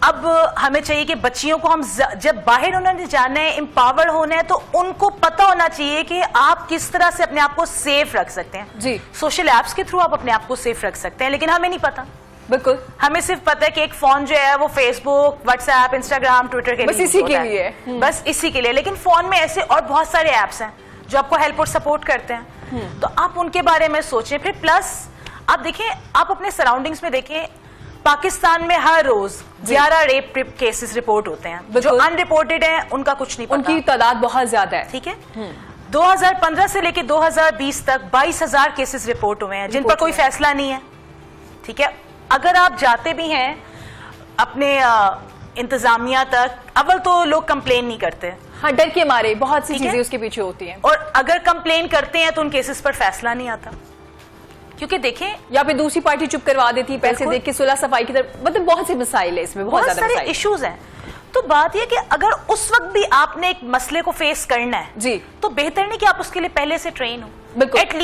اب ہمیں چاہیے کہ بچیوں کو ہم جب باہر انہوں نے جانا ہے, امپاورڈ ہونا ہے, تو ان کو پتا ہونا چاہیے کہ آپ کس طرح سے اپنے آپ کو سیف رکھ سکتے ہیں. جی, سوشل ایپس کے تھرو آپ اپنے آپ کو سیف رکھ سکتے ہیں, لیکن ہمیں نہیں پتا. بالکل, ہمیں صرف پتا ہے کہ ایک فون جو ہے وہ فیس بک, واٹس ایپ, انسٹاگرام, ٹویٹر کے بس اسی کے لیے, بس اسی کے لیے. لیکن فون میں ایسے اور بہت سارے ایپس ہیں جو آپ کو ہیلپ اور سپورٹ کرتے ہیں, تو آپ ان کے بارے میں سوچیں. پھر پلس آپ دیکھیں, آپ اپنے سراؤنڈنگس میں دیکھیں, پاکستان میں ہر روز 11 ریپ کیسز رپورٹ ہوتے ہیں. جو ان رپورٹڈ ہیں ان کا کچھ نہیں پتا, ان کی تعداد بہت زیادہ ہے. ٹھیک ہے, 2015 سے لے کے 2020 تک 22,000 کیسز رپورٹ ہوئے ہیں جن پر کوئی فیصلہ نہیں ہے. ٹھیک ہے, اگر آپ جاتے بھی ہیں اپنے انتظامیہ تک, اول تو لوگ کمپلین نہیں کرتے, ہاں, ڈر کے مارے بہت سی چیزیں اس کے پیچھے ہوتی ہیں, اور اگر کمپلین کرتے ہیں تو ان کیسز پر فیصلہ نہیں آتا. کیونکہ دیکھیں, یا پھر دوسری پارٹی چپ کروا دیتی, پیسے دے کے صلح صفائی کی طرف, مطلب بہت سے مسائل ہیں اس میں, بہت زیادہ سارے مسائل, ایشوز ہیں. تو بات یہ کہ اگر اس وقت بھی آپ نے ایک مسئلے کو فیس کرنا ہے, جی, تو بہتر نہیں کہ آپ اس کے لیے پہلے سے ٹرین ہو. بالکل, ایٹ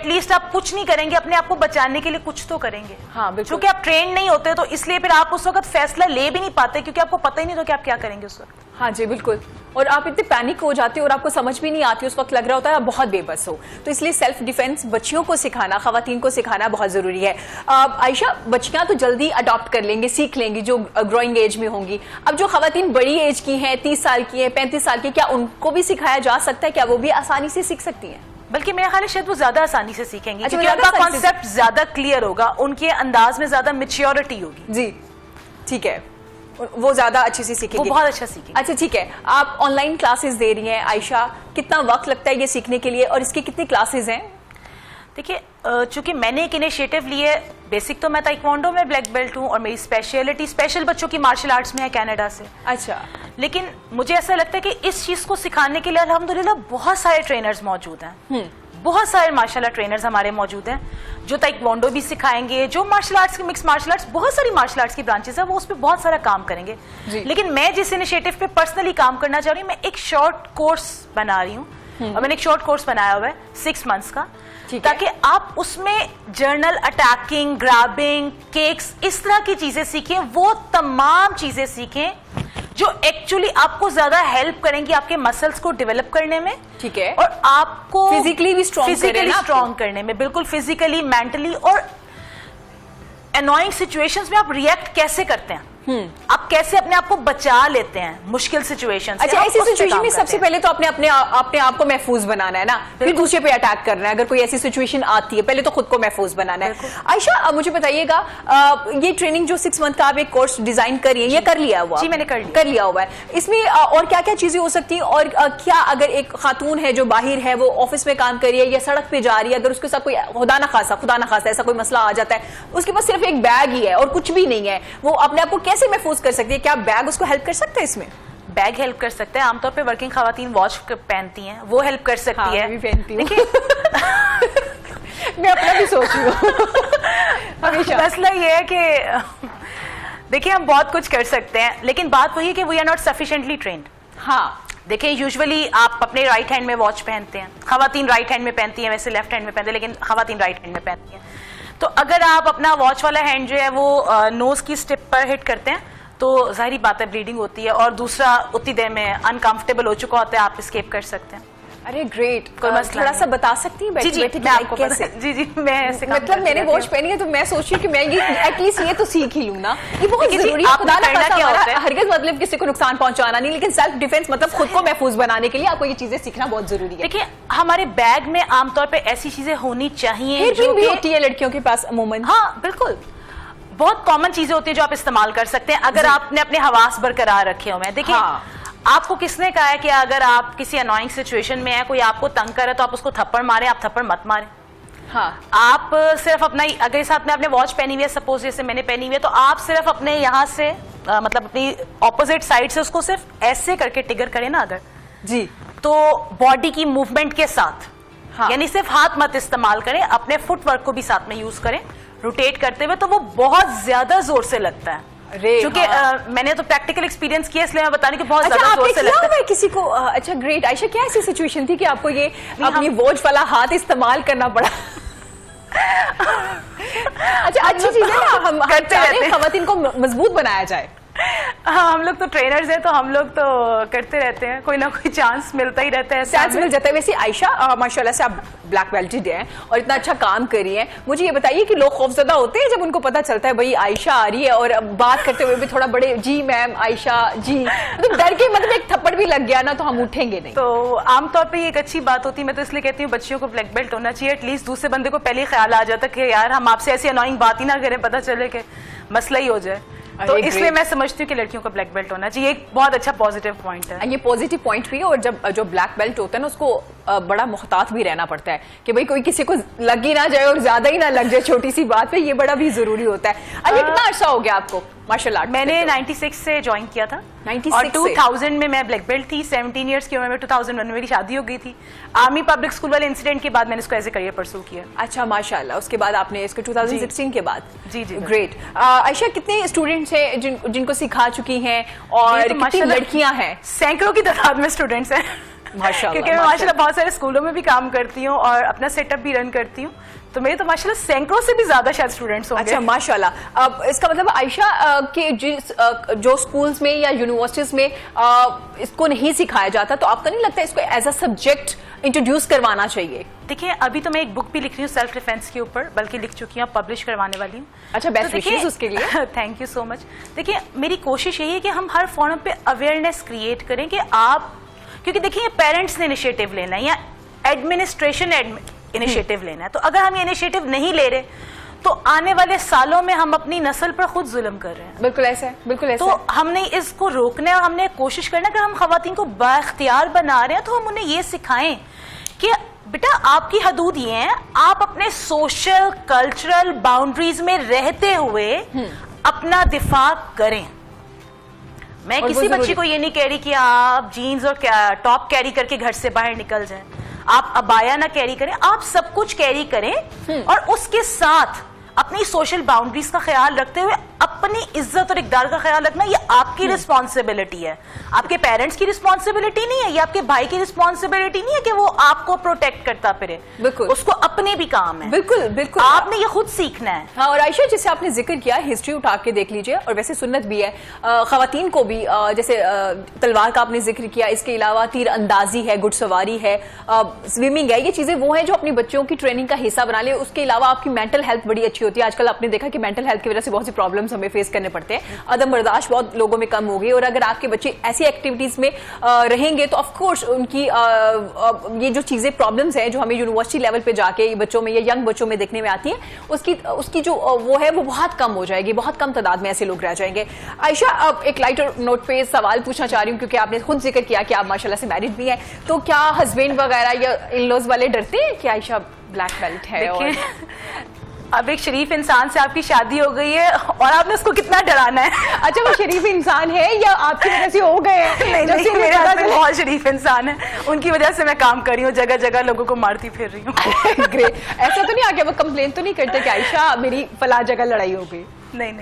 لیسٹ آپ کچھ نہیں کریں گے, اپنے آپ کو بچانے کے لیے کچھ تو کریں گے. ہاں, بالکل, چونکہ آپ ٹرین نہیں ہوتے تو اس لیے پھر آپ اس وقت فیصلہ لے بھی نہیں پاتے, کیونکہ آپ کو پتہ ہی نہیں تو کہ آپ کیا کریں گے اس وقت. ہاں جی, بالکل, اور آپ اتنے پینک ہو جاتے اور آپ کو سمجھ بھی نہیں آتی, اس وقت لگ رہا ہوتا ہے آپ بہت بے بس ہو. تو اس لیے سیلف ڈیفینس بچیوں کو سکھانا, خواتین کو سکھانا بہت ضروری ہے. عائشہ, بچیاں تو جلدی اڈاپٹ کر لیں گے, سیکھ لیں گی جو گروئنگ ایج میں ہوں گی. اب جو خواتین بڑی ایج کی ہیں, 30 سال کی ہیں, 35 سال کی, کیا ان کو بھی سکھایا جا سکتا ہے؟ کیا وہ بھی آسانی سے سیکھ سکتی ہیں؟ بلکہ میرا خیال ہے شاید وہ زیادہ آسانی سے سیکھیں گی, کیونکہ ان کا کانسیپٹ زیادہ کلیئر ہوگا, ان کے انداز میں زیادہ میچیورٹی ہوگی. جی, ٹھیک ہے, وہ زیادہ اچھے سے سیکھیں گے, وہ بہت اچھا سیکھیں گے. اچھا, ٹھیک ہے, آپ آن لائن کلاسز دے رہی ہیں عائشہ, کتنا وقت لگتا ہے یہ سیکھنے کے لیے, اور اس کی کتنی کلاسز ہیں؟ دیکھیے, چونکہ میں نے ایک انیشیٹو لی ہے, بیسک تو میں تائیکوانڈو میں بلیک بیلٹ ہوں, اور میری اسپیشلٹی اسپیشل بچوں کی مارشل آرٹس میں ہے کینیڈا سے. اچھا, لیکن مجھے ایسا لگتا ہے کہ اس چیز کو سکھانے کے لیے الحمدللہ بہت سارے ٹرینرز موجود ہیں, بہت سارے ماشاءاللہ ٹرینرز ہمارے موجود ہیں جو تائیکوانڈو بھی سکھائیں گے, جو مارشل آرٹس کی مکس مارشل آرٹس, بہت ساری مارشل آرٹس کی برانچز ہیں, وہ اس پہ بہت سارا کام کریں گے. لیکن میں جس انیشیٹو پہ پرسنلی کام کرنا چاہ رہی ہوں, میں ایک شارٹ کورس بنا رہی ہوں, اور میں نے ایک شارٹ کورس بنایا ہوا ہے 6 منتھس کا, تاکہ آپ اس میں جرنل اٹیکنگ, گرابنگ, کیکس, اس طرح کی چیزیں سیکھیں, وہ تمام چیزیں سیکھیں جو ایکچولی آپ کو زیادہ ہیلپ کریں گی آپ کے مسلس کو ڈیولپ کرنے میں. ٹھیک ہے, اور آپ کو فزیکلی بھی اسٹرانگ کرنے میں, بالکل فزیکلی, مینٹلی, اور انوائنگ سچویشنز میں آپ ریئیکٹ کیسے کرتے ہیں, آپ کیسے اپنے آپ کو بچا لیتے ہیں مشکل سچویشن سے. اچھا, ایسی سچویشن میں سب سے پہلے تو اپنے آپ کو محفوظ بنانا ہے نا, پھر دوسرے پہ اٹیک کرنا ہے. اگر کوئی ایسی سچویشن آتی ہے, پہلے تو خود کو محفوظ بنانا ہے. عائشہ, مجھے بتائیے گا, یہ ٹریننگ جو 6 منتھ کا آپ ایک کورس ڈیزائن کر رہی ہیں, یہ کر لیا ہوا؟ جی, میں نے کر لیا ہوا ہے. اس میں اور کیا کیا چیزیں ہو سکتی ہیں, اور کیا اگر ایک خاتون ہے جو باہر ہے, وہ آفس میں کام کر رہی ہے یا سڑک پہ جا رہی ہے, اگر اس کے ساتھ کوئی خدا نخواستہ ایسا کوئی مسئلہ آ جاتا ہے, اس کے پاس صرف ایک بیگ ہی ہے اور کچھ بھی نہیں ہے, وہ اپنے آپ کو کیسے محفوظ کر سکتی ہے؟ کیا بیگ اس کو ہیلپ کر سکتا ہے؟ اس میں بیگ ہیلپ کر سکتے ہیں. عام طور پہ ورکنگ خواتین واچ پہنتی ہیں, وہ ہیلپ کر سکتی ہے. میں اپنا بھی سوچ رہی ہوں. مسئلہ یہ ہے کہ دیکھیں, ہم بہت کچھ کر سکتے ہیں, لیکن بات وہی ہے کہ we are not sufficiently trained. ہاں, دیکھیں, یوزولی آپ اپنے رائٹ ہینڈ میں واچ پہنتے ہیں, خواتین رائٹ ہینڈ میں پہنتی ہیں, ویسے لیفٹ ہینڈ میں پہنتے ہیں, لیکن خواتین رائٹ ہینڈ میں پہنتی ہیں. تو اگر آپ اپنا واچ والا ہینڈ جو ہے وہ نوز کی اسٹپ پر ہٹ کرتے ہیں, تو ظاہری بات ہے بلیڈنگ ہوتی ہے, اور دوسرا اتنی دیر میں انکمفرٹیبل ہو چکا ہوتا ہے, آپ اسکیپ کر سکتے ہیں. ارے گریٹ, تھوڑا سا بتا سکتی ہیں؟ جی, میں آپ کو جی میں مطلب میں نے واچ پہنی ہے تو میں سوچ رہی ہوں کہ میں یہ ایٹ لیسٹ یہ تو سیکھ ہی لوں نا, یہ بہت ضروری ہے. ہرگز مطلب کسی کو نقصان پہنچانا نہیں, لیکن سیلف ڈیفینس مطلب خود کو محفوظ بنانے کے لیے آپ کو یہ چیزیں سیکھنا بہت ضروری ہے. دیکھیے, ہمارے بیگ میں عام طور پہ ایسی چیزیں ہونی چاہیے جو بھی ہوتی ہے لڑکیوں کے پاس عموماً. ہاں بالکل, بہت کامن چیزیں ہوتی ہیں جو آپ استعمال کر سکتے ہیں اگر آپ نے اپنے حواس برقرار رکھے ہوئے ہیں. دیکھیں, آپ کو کس نے کہا ہے کہ اگر آپ کسی انوائنگ سچویشن میں ہیں, کوئی آپ کو تنگ کرے تو آپ اس کو تھپڑ ماریں؟ آپ تھپڑ مت ماریں. ہاں, آپ صرف اپنا, اگر ساتھ میں آپ نے واچ پہنی ہوئی ہے, سپوز جیسے میں نے پہنی ہوئی ہے, تو آپ صرف اپنے یہاں سے مطلب اپنی اپوزٹ سائڈ سے اس کو صرف ایسے کر کے ٹگر کریں نا اگر, جی, تو باڈی کی موومنٹ کے ساتھ, یعنی صرف ہاتھ مت استعمال کریں, اپنے فٹ ورک کو بھی ساتھ میں یوز کریں روٹیٹ کرتے ہوئے, تو وہ بہت زیادہ زور سے لگتا ہے. کیونکہ میں نے تو پریکٹیکل ایکسپیرینس کیا, اس لیے میں بتا رہی ہوں کہ بہت زیادہ زور سے لگتا ہے کسی کو. اچھا گریٹ. عائشہ, کیا ایسی سچویشن تھی کہ آپ کو یہ اپنی واچ والا ہاتھ استعمال کرنا پڑا؟ اچھا, اچھی چیز ہے نا, ہم خواتین کو مضبوط بنایا جائے. ہاں ہم لوگ تو ٹرینرز ہیں تو ہم لوگ تو کرتے رہتے ہیں, کوئی نہ کوئی چانس ملتا ہی رہتا ہے, چانس مل جاتا ہے. ویسے عائشہ ماشاءاللہ سے آپ بلیک بیلٹڈ ہیں اور اتنا اچھا کام کر رہی ہیں. مجھے یہ بتائیے کہ لوگ خوفزدہ ہوتے ہیں جب ان کو پتا چلتا ہے بھائی عائشہ آ رہی ہے اور بات کرتے ہوئے بھی تھوڑا بڑے جی میم عائشہ جی, مطلب ڈر کے مطلب ایک تھپڑ بھی لگ گیا نا تو ہم اٹھیں گے نہیں. تو عام طور پہ یہ ایک اچھی بات ہوتی ہے, میں تو اس لیے کہتی ہوں بچیوں کو بلیک بیلٹ ہونا چاہیے, ایٹ لیسٹ دوسرے بندے کو پہلے ہی خیال آ جاتا کہ یار ہم آپ سے ایسی انوائنگ بات ہی نہ کریں, پتہ چلے کہ مسئلہ ہی ہو جائے. تو اس لیے میں سمجھتی ہوں کہ لڑکیوں کو بلیک بیلٹ ہونا چاہیے, ایک بہت اچھا پازیٹیو پوائنٹ ہے. یہ پازیٹیو پوائنٹ بھی ہے, اور جب جو بلیک بیلٹ ہوتا ہے نا اس کو بڑا محتاط بھی رہنا پڑتا ہے کہ بھئی کوئی کسی کو لگ ہی نہ جائے اور زیادہ ہی نہ لگ جائے چھوٹی سی بات پہ, یہ بڑا بھی ضروری ہوتا ہے. ابھی کتنا عرصہ ہو گیا آپ کو ماشاء اللہ؟ میں نے 96 سے جوائن کیا تھا, 96 اور 2000 میں بلیک بیلٹ تھی. 17 ایئرس کی عمر میں 2001 میں میری شادی ہو گئی تھی. آرمی پبلک اسکول والے انسیڈنٹ کے بعد میں نے اس کو ایز اے کریئر پرسو کیا. اچھا ماشاء اللہ, اس کے بعد آپ نے اس کو 2016 کے بعد. جی جی گریٹ. عائشہ کتنے اسٹوڈنٹس ہیں جن کو سکھا چکی ہیں اور کتنی لڑکیاں ہیں؟ سینکڑوں کی تعداد میں اسٹوڈنٹس ہیں کیونکہ میں ماشاء اللہ بہت سارے اسکولوں میں بھی کام کرتی ہوں اور اپنا سیٹ اپ بھی رن کرتی ہوں, تو میرے تو ماشاء اللہ سینکڑوں سے بھی زیادہ شاید اسٹوڈنٹس ہوں گے. اچھا ماشاء اللہ. اب اس کا مطلب عائشہ کہ جو اسکولس میں یا یونیورسٹیز میں اس کو نہیں سکھایا جاتا, تو آپ کو نہیں لگتا اس کو ایز اے سبجیکٹ انٹروڈیوس کروانا چاہیے؟ دیکھیں ابھی تو میں ایک بک بھی لکھ رہی ہوں سیلف ڈیفینس کے اوپر, بلکہ لکھ چکی ہوں, پبلش کروانے والی ہوں. اچھا, بیسٹ وشز اس کے لیے. تھینک یو سو مچ. دیکھیں میری کوشش یہی ہے کہ ہم ہر فورم پہ اویئرنیس کریٹ کریں کہ آپ, کیونکہ دیکھیں پیرنٹس نے انیشیٹو لینا ہے یا ایڈمنسٹریشن انیشیٹو لینا ہے, تو اگر ہم یہ انیشیٹو نہیں لے رہے تو آنے والے سالوں میں ہم اپنی نسل پر خود ظلم کر رہے ہیں. بالکل ایسا ہے, بالکل ایسا. تو ہم نے اس کو روکنا ہے اور ہم نے کوشش کرنا کہ ہم خواتین کو بااختیار بنا رہے ہیں تو ہم انہیں یہ سکھائیں کہ بیٹا آپ کی حدود یہ ہیں, آپ اپنے سوشل کلچرل باؤنڈریز میں رہتے ہوئے اپنا دفاع کریں. میں کسی بچی کو یہ نہیں کہہ رہی کہ آپ جینز اور ٹاپ کیری کر کے گھر سے باہر نکل جائیں, آپ عبایا نہ کیری کریں, آپ سب کچھ کیری کریں اور اس کے ساتھ اپنی سوشل باؤنڈریز کا خیال رکھتے ہوئے اپنی عزت اور اقدار کا خیال رکھنا یہ آپ کی رسپانسبلٹی ہے, آپ کے پیرنٹس کی رسپانسبلٹی نہیں ہے, یہ آپ کے بھائی کی رسپانسبلٹی نہیں ہے کہ وہ آپ کو پروٹیکٹ کرتا پھرے. بالکل, اس کو اپنے بھی کام ہے. بالکل بالکل, آپ نے یہ خود سیکھنا ہے. ہاں, اور عائشہ جیسے آپ نے ذکر کیا, ہسٹری اٹھا کے دیکھ لیجئے, اور ویسے سنت بھی ہے خواتین کو بھی, جیسے تلوار کا آپ نے ذکر کیا, اس کے علاوہ تیر اندازی ہے, گھڑ سواری ہے, سوئمنگ ہے, یہ چیزیں وہ ہیں جو اپنی بچوں کی ٹریننگ کا حصہ بنا لیں. اس کے علاوہ آپ کی مینٹل ہیلتھ بڑی اچھی ہوتی ہے. آج کل آپ نے دیکھا کہ مینٹل ہیلتھ کی وجہ سے بہت سی پرابلمس ہمیں فیس کرنے پڑتے ہیں, عدم برداشت بہت لوگوں میں کم ہو گئی, اور اگر آپ کے بچے ایسی ایکٹیویٹیز میں رہیں گے تو آف کورس ان کی یہ جو چیزیں پرابلمس ہیں جو ہمیں یونیورسٹی لیول پہ جا کے بچوں میں یا ینگ بچوں میں دیکھنے میں آتی ہیں, اس کی جو وہ ہے وہ بہت کم ہو جائے گی, بہت کم تعداد میں ایسے لوگ رہ جائیں گے. عائشہ, اب ایک لائٹر نوٹ پہ سوال پوچھنا چاہ رہی ہوں کیونکہ آپ نے خود ذکر کیا کہ آپ ماشاءاللہ سے میرڈ بھی ہیں, تو کیا ہسبینڈ وغیرہ یا ان لوز والے ڈرتے ہیں کہ عائشہ بلیک بیلٹ ہے؟ اور اب ایک شریف انسان سے آپ کی شادی ہو گئی ہے اور آپ نے اس کو کتنا ڈرانا ہے؟ اچھا, وہ شریف انسان ہے یا آپ کی وجہ سے ہو گئے ہیں؟ نہیں, میرے ہسبینڈ بہت شریف انسان ہے, ان کی وجہ سے میں کام کر رہی ہوں, جگہ جگہ لوگوں کو مارتی پھر رہی ہوں. گریٹ. ایسا تو نہیں آ گیا وہ کمپلین تو نہیں کرتے کہ عائشہ میری فلاں جگہ لڑائی ہو گئی؟ نہیں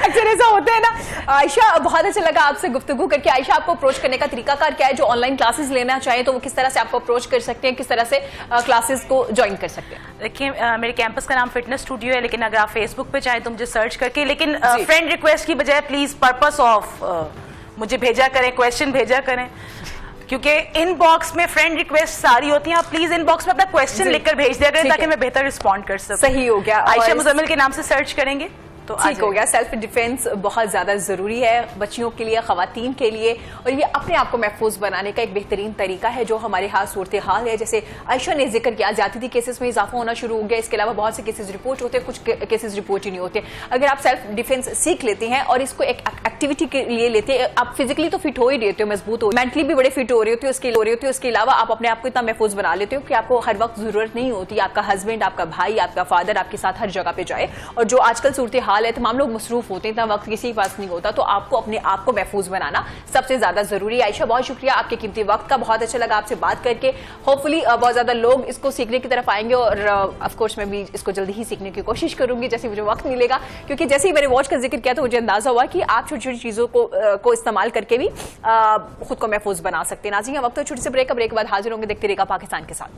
اکثر ایسا ہوتا ہے نا. عائشہ, بہت اچھا لگا آپ سے گفتگو کر کے. عائشہ, آپ کو اپروچ کرنے کا طریقہ کار کیا ہے؟ جو آن لائن کلاسز لینا چاہیں تو وہ کس طرح سے آپ کو اپروچ کر سکتے ہیں, کس طرح سے کلاسز کو جوائن کر سکتے ہیں؟ دیکھیں میرے کیمپس کا نام فٹنس اسٹوڈیو ہے, لیکن اگر آپ فیس بک پہ چاہیں تو مجھے سرچ کر کے, لیکن فرینڈ ریکویسٹ کی بجائے پلیز پرپس آف مجھے بھیجا کریں, کویشچن بھیجا کریں, کیونکہ ان باکس میں فرینڈ ریکویسٹ ساری ہوتی ہیں. آپ پلیز ان باکس میں اپنا کویشچن لکھ کر بھیج دیا کریں تاکہ میں بہتر رسپونڈ کر سکوں. صحیح ہو گیا. عائشہ مزمل کے نام سے سرچ کریں گے تو ٹھیک ہو گیا. سیلف ڈیفینس بہت زیادہ ضروری ہے بچیوں کے لیے, خواتین کے لیے, اور یہ اپنے آپ کو محفوظ بنانے کا ایک بہترین طریقہ ہے جو ہمارے ہاتھ صورتحال ہے. جیسے عائشہ نے ذکر کیا, زیادتی کیسز میں اضافہ ہونا شروع ہو گیا. اس کے علاوہ بہت سے کیسز رپورٹ ہوتے ہیں, کچھ کیسز رپورٹ ہی نہیں ہوتے. اگر آپ سیلف ڈیفینس سیکھ لیتے ہیں اور اس کو ایک ایکٹیویٹی کے لیے لیتے ہیں, آپ فزیکلی تو فٹ ہو ہی رہتے ہو, مضبوط ہو, مینٹلی بھی بڑے فٹ ہو رہے ہوتے ہو. اس کے علاوہ آپ اپنے آپ کو اتنا محفوظ بنا لیتے ہو کہ آپ کو ہر وقت ضرورت نہیں ہوتی آپ کا ہسبینڈ, آپ کا بھائی, آپ کا فادر آپ کے ساتھ ہر جگہ پہ جائے. اور جو آج کل صورتحال ہے, تمام لوگ ہوتے ہیں, اتنا وقت کسی کے پاس نہیں ہوتا, تو آپ کو اپنے آپ کو محفوظ بنانا سب سے زیادہ ضروری ہے. عائشہ, بہت شکریہ آپ کے قیمتی وقت کا, بہت اچھا لگا آپ سے بات کر کے. ہوپ فلی بہت زیادہ لوگ اس کو سیکھنے کی طرف آئیں گے, اور آف کورس میں بھی اس کو جلدی ہی سیکھنے کی کوشش کروں گی جیسے مجھے وقت ملے گا, کیونکہ جیسے ہی میں نے واچ کا ذکر کیا تو مجھے اندازہ ہوا کہ آپ چھوٹی چھوٹی چیزوں کو استعمال کر کے بھی خود کو محفوظ بنا سکتے ہیں. ناظرین, وقت چھوٹی سے بریک کے بعد حاضر ہوں گے, دیکھتے رہیے گا پاکستان کے ساتھ.